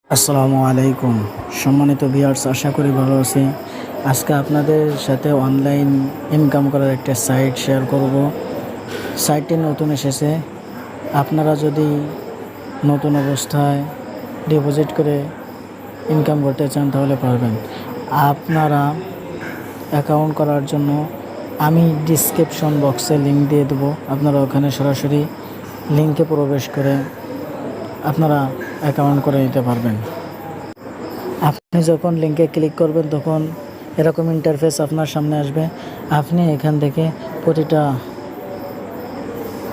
আসসালামু আলাইকুম সম্মানিত ভিউয়ার্স, আশা করি ভালো আছি। আজকে আপনাদের সাথে অনলাইন ইনকাম করার একটা সাইট শেয়ার করব। সাইটটি নতুন এসেছে। আপনারা যদি নতুন অবস্থায় ডিপোজিট করে ইনকাম করতে চান তাহলে পারবেন। আপনারা অ্যাকাউন্ট করার জন্য আমি ডিসক্রিপশন বক্সে লিঙ্ক দিয়ে দেবো। আপনারা ওখানে সরাসরি লিঙ্কে প্রবেশ করে আপনারা অ্যাকাউন্ট করে নিতে পারবেন। আপনি যখন লিঙ্কে ক্লিক করবেন তখন এরকম ইন্টারফেস আপনার সামনে আসবে। আপনি এখান থেকে প্রতিটা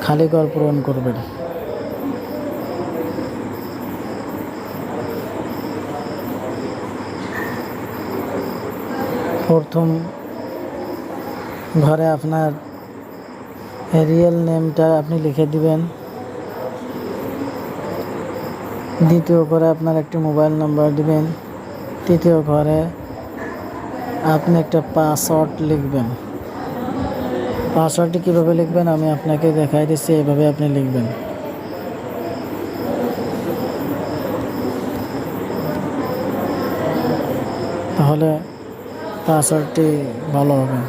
খালি ঘর পূরণ করবেন। প্রথম ঘরে আপনার রিয়েল নেমটা আপনি লিখে দিবেন। দ্বিতীয় ঘরে আপনার একটি মোবাইল নাম্বার দিবেন। তৃতীয় ঘরে আপনি একটা পাসওয়ার্ড লিখবেন। পাসওয়ার্ডটি কীভাবে লিখবেন আমি আপনাকে দেখাই দিচ্ছি। এভাবে আপনি লিখবেন। তাহলে পাসওয়ার্ডটি ভালো হবে।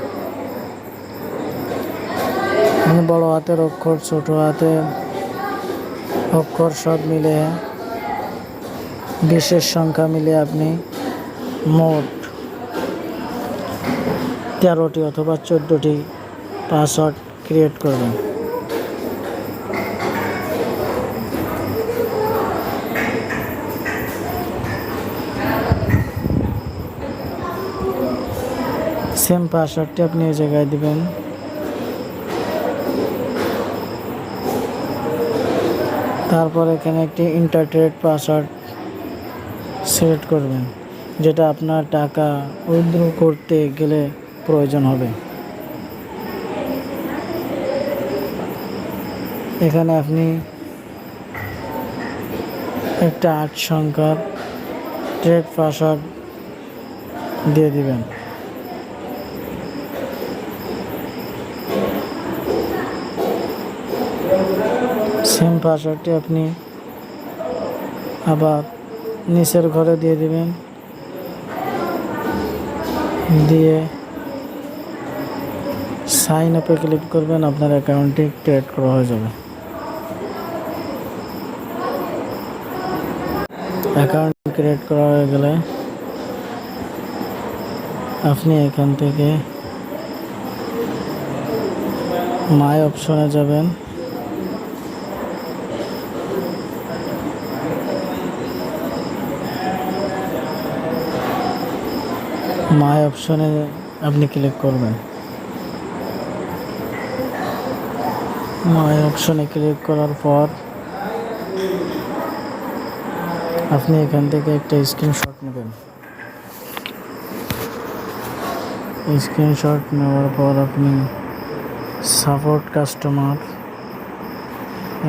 আপনি বড় হাতের অক্ষর, ছোট হাতের অক্ষর সব মিলে বিশেষ সংখ্যা মিলে আপনি মোট 13টি অথবা 14টি পাসওয়ার্ড ক্রিয়েট করবেন। সেম পাসওয়ার্ডটি আপনি এই জায়গায় দিবেন। তারপর এখানে একটি ইন্টারনেট পাসওয়ার্ড সিলেক্ট করবেন, যেটা আপনার টাকা উইথড্র করতে গেলে প্রয়োজন হবে। এখানে আপনি একটা 8 সংখ্যার ট্রেড পাসওয়ার্ড দিয়ে দিবেন। সেম পাসওয়ার্ডটি আপনি আবার নিচের ঘরে দিয়ে দিবেন। দিয়ে সাইন আপে ক্লিক করবেন। আপনার অ্যাকাউন্টটি ক্রিয়েট করা হয়ে যাবে। অ্যাকাউন্ট ক্রিয়েট করা হয়ে গেলে আপনি এখান থেকে মাই অপশনে যাবেন। মাই অপশনে আপনি ক্লিক করবেন। মাই অপশনে ক্লিক করার পর আপনি এখান থেকে একটা স্ক্রিনশট নেবেন। স্ক্রিনশট নেওয়ার পর আপনি সাপোর্ট কাস্টমার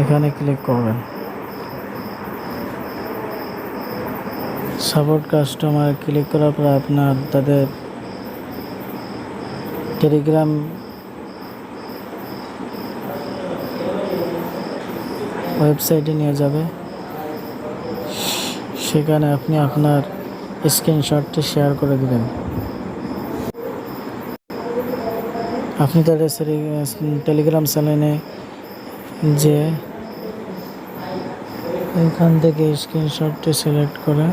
এখানে ক্লিক করবেন। সাপোর্ট কাস্টমার ক্লিক করার পর আপনার তাদের টেলিগ্রাম ওয়েবসাইটে নিয়ে যাবে। সেখানে আপনি আপনার স্ক্রিনশটটি শেয়ার করে দিবেন। আপনি তাদের টেলিগ্রাম চ্যানেলে যে এখান থেকে স্ক্রিনশটটি সিলেক্ট করে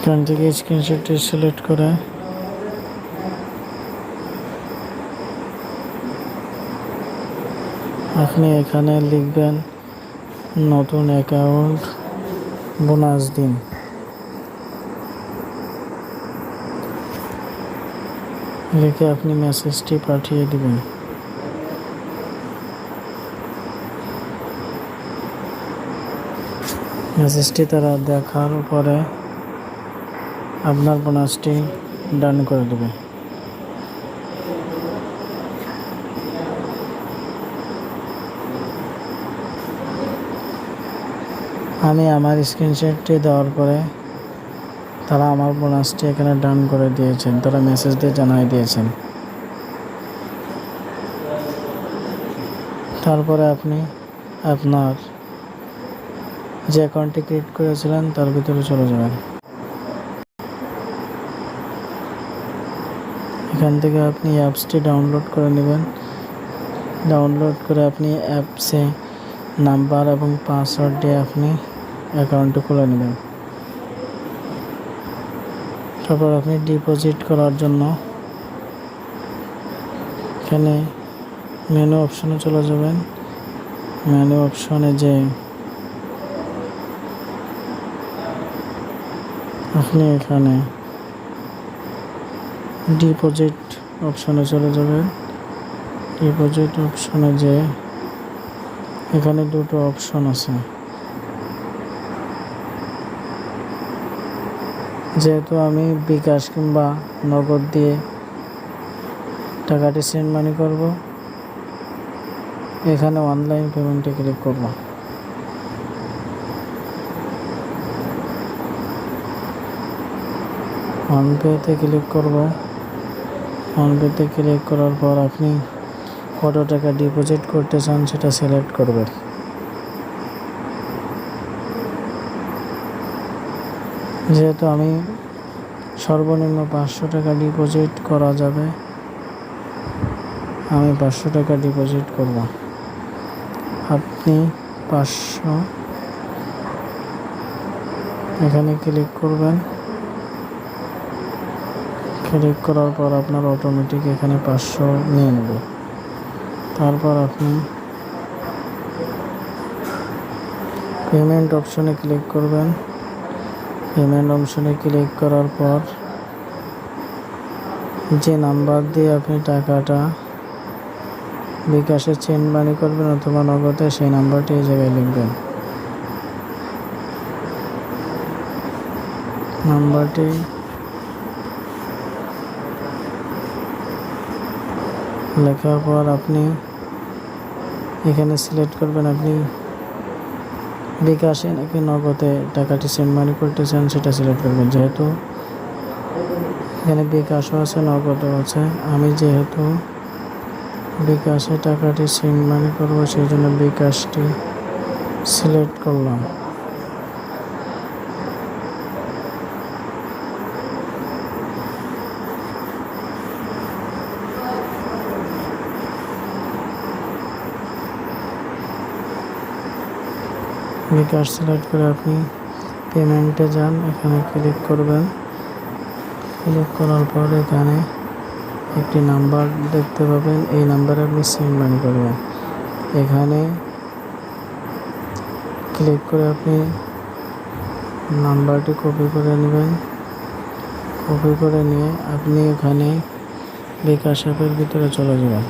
এখান থেকে স্ক্রিনশটটি সিলেক্ট করে আপনি এখানে লিখবেন নতুন অ্যাকাউন্ট বোনাস দিন। লিখে আপনি মেসেজটি পাঠিয়ে দিবেন। মেসেজটি তারা দেখার পরে আপনার বোনাসটি ডান করে দেবে। আমি আমার স্ক্রিনশটটি দেওয়ার পরে তারা আমার বোনাসটি এখানে ডান করে দিয়েছেন। তারা মেসেজ দিয়ে জানিয়ে দিয়েছেন। তারপরে আপনি আপনার যে অ্যাকাউন্টটি ক্রিয়েট করেছিলেন তার ভিতরে চলে যাবেন। এখান থেকে আপনি অ্যাপসটি ডাউনলোড করে নেবেন। ডাউনলোড করে আপনি অ্যাপসে নাম্বার এবং পাসওয়ার্ড দিয়ে আপনি অ্যাকাউন্টটি খুলে নেবেন। তারপর আপনি ডিপোজিট করার জন্য এখানে মেনু অপশনে চলে যাবেন। মেনু অপশনে যে আপনি এখানে ডিপোজিট অপশনে চলে যাবেন। ডিপোজিট অপশনে যে এখানে দুটো অপশন আছে। যেহেতু আমি বিকাশ কিংবা নগদ দিয়ে টাকাটি সেন্ড মানি করব, এখানে অনলাইন পেমেন্টে ক্লিক করব। ফোনপেতে ক্লিক করব। ফোনপেতে ক্লিক করার পর আপনি কত টাকা ডিপোজিট করতে চান সেটা সিলেক্ট করবেন। যেহেতু আমি সর্বনিম্ন 500 টাকা ডিপোজিট করা যাবে, আমি 500 টাকা ডিপোজিট করব। আপনি 500 এখানে ক্লিক করবেন। ক্লিক করার পর আপনার অটোমেটিক এখানে 500 নিয়ে নেবে। তারপর আপনি পেমেন্ট অপশনে ক্লিক করবেন। পেমেন্ট অপশনে ক্লিক করার পর যে নাম্বার দিয়ে আপনি টাকাটা বিকাশে সেন্ড মানি করবেন অথবা নগদে, সেই নাম্বারটি এই জায়গায় লিখবেন। নাম্বারটি লেখার পর আপনি এখানে সিলেক্ট করবেন আপনি বিকাশে নাকি নগদে টাকাটি সেন্ড মানি করতে চান সেটা সিলেক্ট করবেন। যেহেতু এখানে বিকাশও আছে নগদও আছে, আমি যেহেতু বিকাশে টাকাটি সেন্ড মানি করব সেই জন্য বিকাশটি সিলেক্ট করলাম। বিকাশ সিলেক্ট করে আপনি পেমেন্টে যান, এখানে ক্লিক করবেন। ক্লিক করার পর এখানে একটি নাম্বার দেখতে পাবেন, এই নাম্বারে আপনি সেন্ড মানি করবেন। এখানে ক্লিক করে আপনি নাম্বারটি কপি করে নেবেন। কপি করে নিয়ে আপনি এখানে বিকাশ অ্যাপের ভিতরে চলে যাবেন।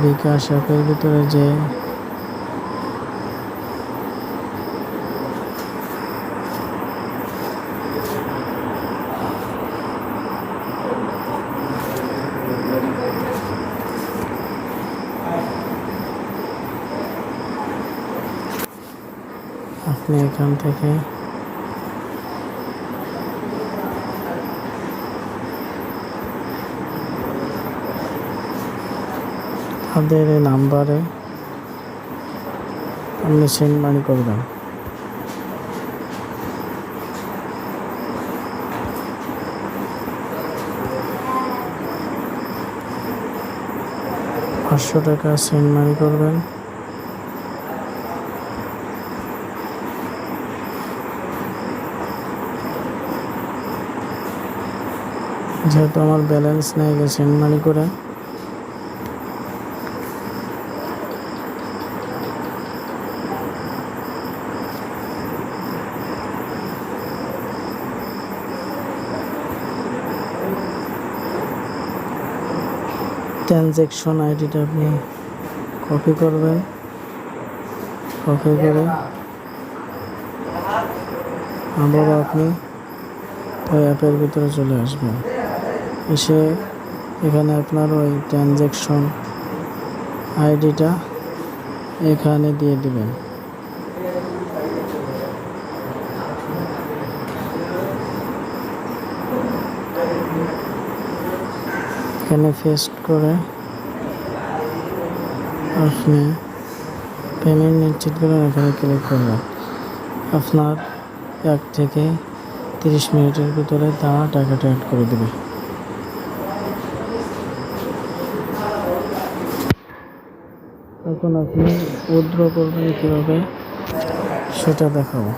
বিকাশ অ্যাপের ভিতরে যে আপনি এখান থেকে তাদের এই নাম্বারে আপনি সেন্ড মানি করবেন। ৳500 সেন্ড মানি করবেন। যেহেতু আমার ব্যালেন্স নেই সেন্ড মানি করে ট্রানজ্যাকশন আইডিটা আপনি কপি করবেন। কপি করে আবার আপনি ওই অ্যাপের ভিতরে চলে আসবেন। এসে এখানে আপনার ওই ট্রানজ্যাকশন আইডিটা এখানে দিয়ে দিবেন। এখানে পেস্ট করে আপনি পেমেন্ট নিশ্চিত করুন, এখানে ক্লিক করবেন। আপনার 1 থেকে 30 মিনিটের ভিতরে তারা টাকাটা অ্যাড করে দেবে। এখন আপনি উইথড্র করবেন কীভাবে সেটা দেখাবো।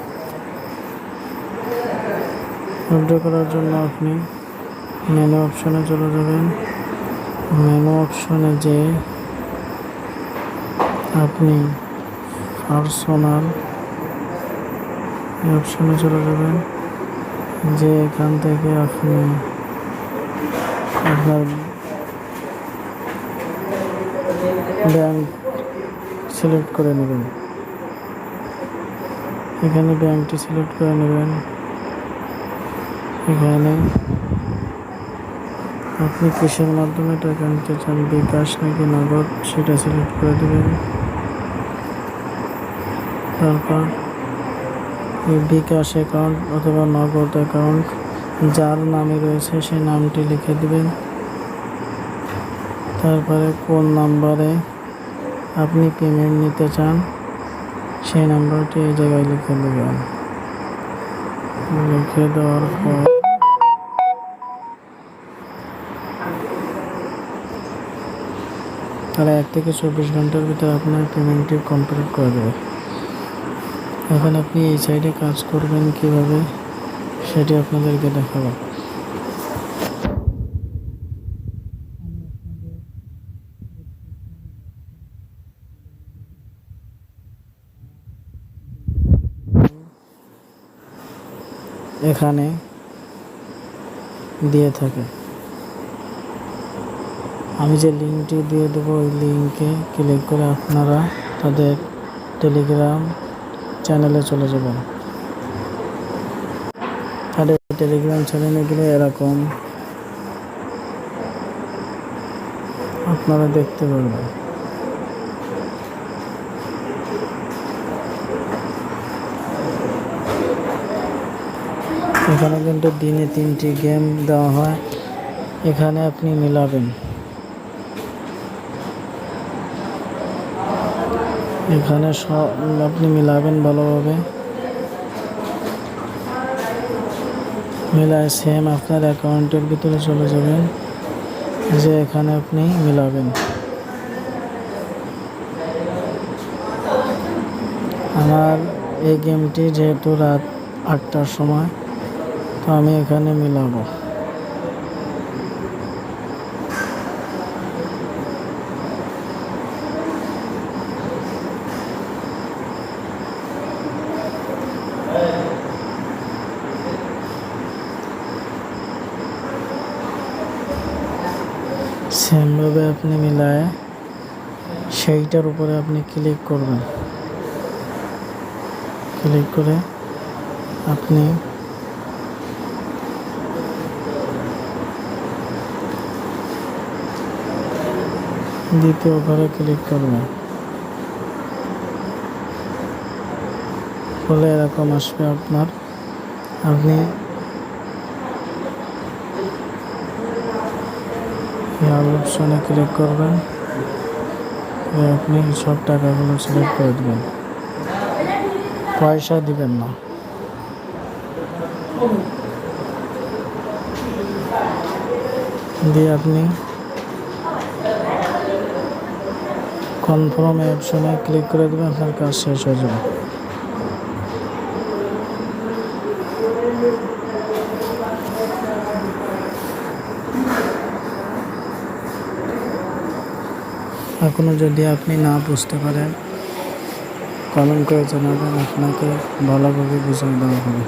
উইথড্র করার জন্য আপনি মেনু অপশনে চলে যাবেন। মেনু অপশনে যে আপনি পার্সোনাল অপশনে চলে যাবেন, যে এখান থেকে আপনি আপনার ব্যাংক সিলেক্ট করে নেবেন। এখানে ব্যাংকটি সিলেক্ট করে নেবেন। এখানে আপনি কিসের মাধ্যমে টাকা নিতে চান, বিকাশ নাকি নগদ, সেটা সিলেক্ট করে দেবেন। তারপর বিকাশ অ্যাকাউন্ট অথবা নগদ অ্যাকাউন্ট যার নামে রয়েছে সেই নামটি লিখে দেবেন। তারপরে কোন নাম্বারে আপনি পেমেন্ট নিতে চান সেই নাম্বারটি এই জায়গায় লিখে দেবেন। লিখে দেওয়ার পর তারা 1 থেকে 24 ঘন্টার ভিতরে আপনার পেমেন্টটি কমপ্লিট করে দেবে। এখন আপনি এই সাইডে কাজ করবেন কিভাবে সেটি আপনাদেরকে দেখাবো। এখানে দিয়ে থাকে, আমি যে লিঙ্কটি দিয়ে দেবো ওই লিঙ্কে ক্লিক করে আপনারা তাদের টেলিগ্রাম চ্যানেলে চলে যাবেন। তাদের টেলিগ্রাম চ্যানেলে গেলে এরকম আপনারা দেখতে পারবেন। এখানে কিন্তু দিনে 3টি গেম দেওয়া হয়, এখানে আপনি মিলাবেন। এখানে সব আপনি মিলাবেন ভালোভাবে, মিলায় সেম আপনার অ্যাকাউন্টের ভিতরে চলে যাবেন, যে এখানে আপনি মিলাবেন। আমার এই গেমটি যেহেতু রাত 8টার সময়, তো আমি এখানে মিলাবো। সেমভাবে আপনি মিলায় সেইটার উপরে আপনি ক্লিক করবেন। ক্লিক করে আপনি দ্বিতীয় ঘরে ক্লিক করবেন। ফলে এরকম আসবে আপনার, আপনি অপশনে ক্লিক করবেন, আপনি সব টাকাগুলো সিলেক্ট করে দেবেন। পয়সা দিবেন না, দিয়ে আপনি কনফার্ম অপশনে ক্লিক করে দেবেন, আপনার কাজ শেষ হয়ে যাবে। এখনো যদি আপনি না বুঝতে পারেন কমেন্ট করে জানাবেন, আপনাকে ভালোভাবে বুঝিয়ে দেওয়া হবে।